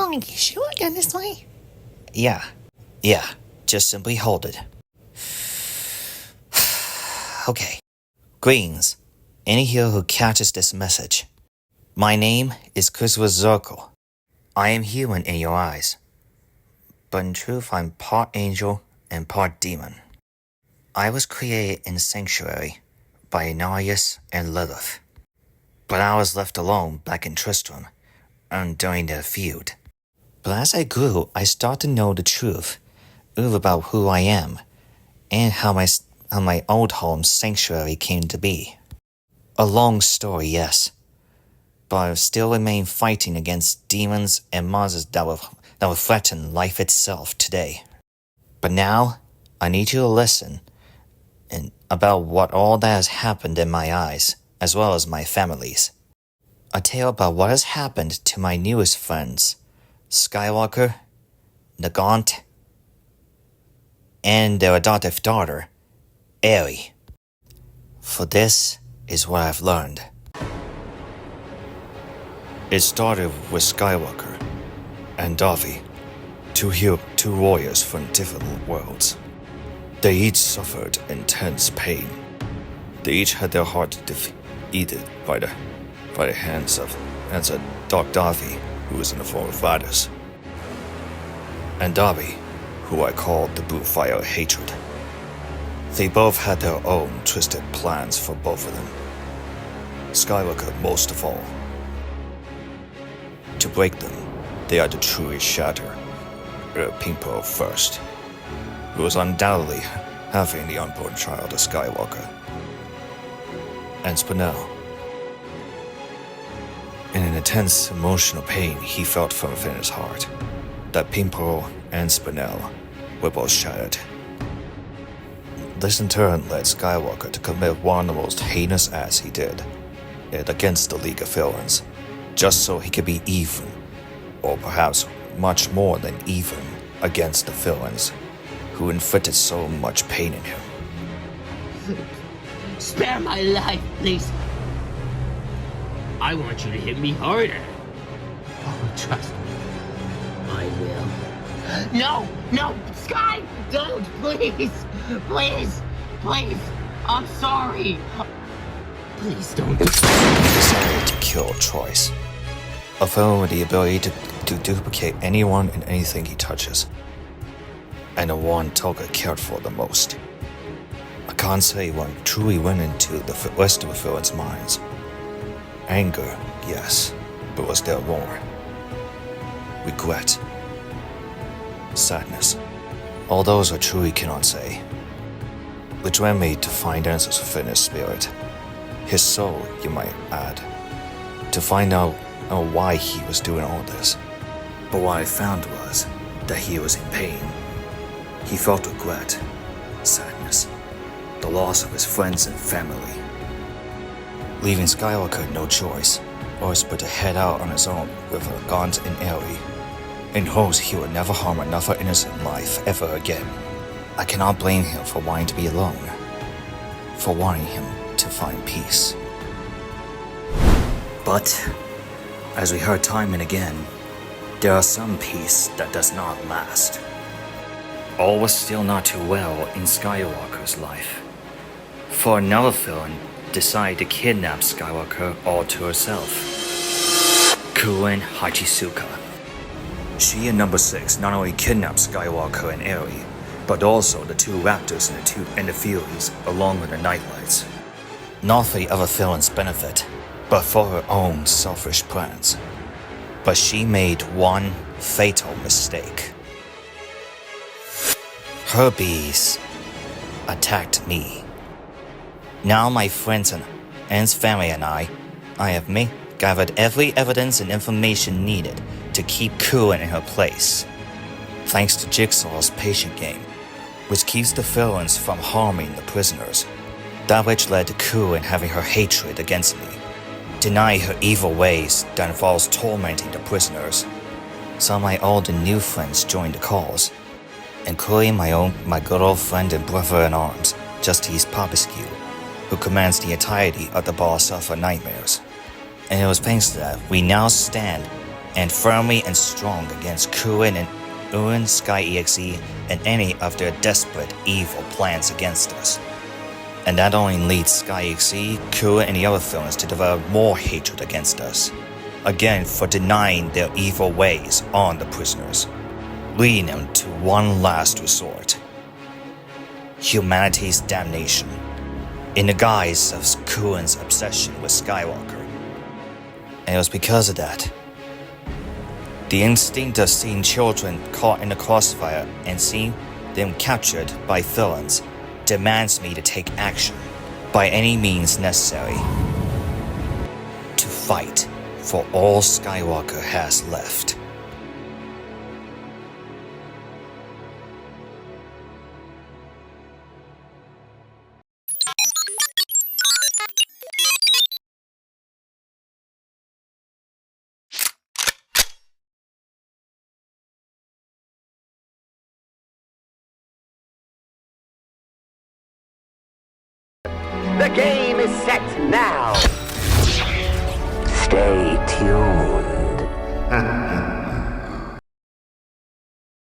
long? You sure again this way? Yeah. Just simply hold it. Okay. Greetings. Any here who catches this message. My name is Christopher Zirkle. I am human in your eyes. But in truth, I'm part angel and part demon. I was created in the sanctuary by Anarius and Lilith. But I was left alone back in Tristram and during their feud. But as I grew, I started to know the truth about who I am and how my old home sanctuary came to be. A long story, yes, but I still remain fighting against demons and monsters that will threaten life itself today. But now, I need you to listen about what all that has happened in my eyes, as well as my family's. A tale about what has happened to my newest friends, Skywalker, Nagant, and their adoptive daughter, Aerie. For this is what I've learned. It started with Skywalker and Davi, two warriors from different worlds. They each suffered intense pain. They each had their heart defeated by the hands of Dark Davi, who was in the form of Vadis, and Davi, who I called the brute fire of hatred. They both had their own twisted plans for both of them. Skywalker most of all. To break them, they had to truly shatter Pink Pearl first, who was undoubtedly having the unborn child of Skywalker, and Spinel. In an intense emotional pain he felt from within his heart, that Pink Pearl and Spinel were both shattered. This in turn led Skywalker to commit one of the most heinous acts he did, against the League of Villains, just so he could be even, or perhaps much more than even, against the villains who inflicted so much pain in him. Spare my life, please. I want you to hit me harder. Oh, trust me. I will. No, Skye! Don't, please. I'm sorry. Please don't. He decided to kill Troyes, a villain with the ability to duplicate anyone and anything he touches, and the one Tolga cared for the most. I can't say what truly went into the rest of the villains' minds. Anger, yes, but was there more? Regret, sadness, all those I truly cannot say. Which led me to find answers within his spirit, his soul, you might add, to find out why he was doing all this. But what I found was that he was in pain. He felt regret, sadness, the loss of his friends and family. Leaving Skywalker no choice, was but to head out on his own with Gaunt and Aerie, in hopes he would never harm another innocent life ever again. I cannot blame him for wanting to be alone, for wanting him to find peace. But, as we heard time and again, there are some peace that does not last. All was still not too well in Skywalker's life, for another villain decided to kidnap Skywalker all to herself. Kuin Hachisuka. She and Number 6 not only kidnapped Skywalker and Aerie, but also the two raptors and the Furies, along with the Nightlights. Not for the other villains' benefit, but for her own selfish plans. But she made one fatal mistake. Her bees attacked me. Now my friends and Anne's family and I have gathered every evidence and information needed to keep Kuin in her place. Thanks to Jigsaw's patient game, which keeps the villains from harming the prisoners. That which led to Kuin having her hatred against me. Deny her evil ways that involves tormenting the prisoners. Some of my old and new friends joined the cause, including my good old friend and brother-in-arms, Justice Popescu, who commands the entirety of the boss of her nightmares. And it was thanks to that we now stand and firmly and strong against Kuin and Skye.Exe and any of their desperate, evil plans against us. And that only leads Skye.Exe, Kuin, and the other villains to develop more hatred against us, again for denying their evil ways on the prisoners, leading them to one last resort: humanity's damnation, in the guise of Kuin's obsession with Skywalker. And it was because of that, the instinct of seeing children caught in the crossfire and seeing them captured by villains demands me to take action by any means necessary to fight for all Skywalker has left. The game is set now. Stay tuned.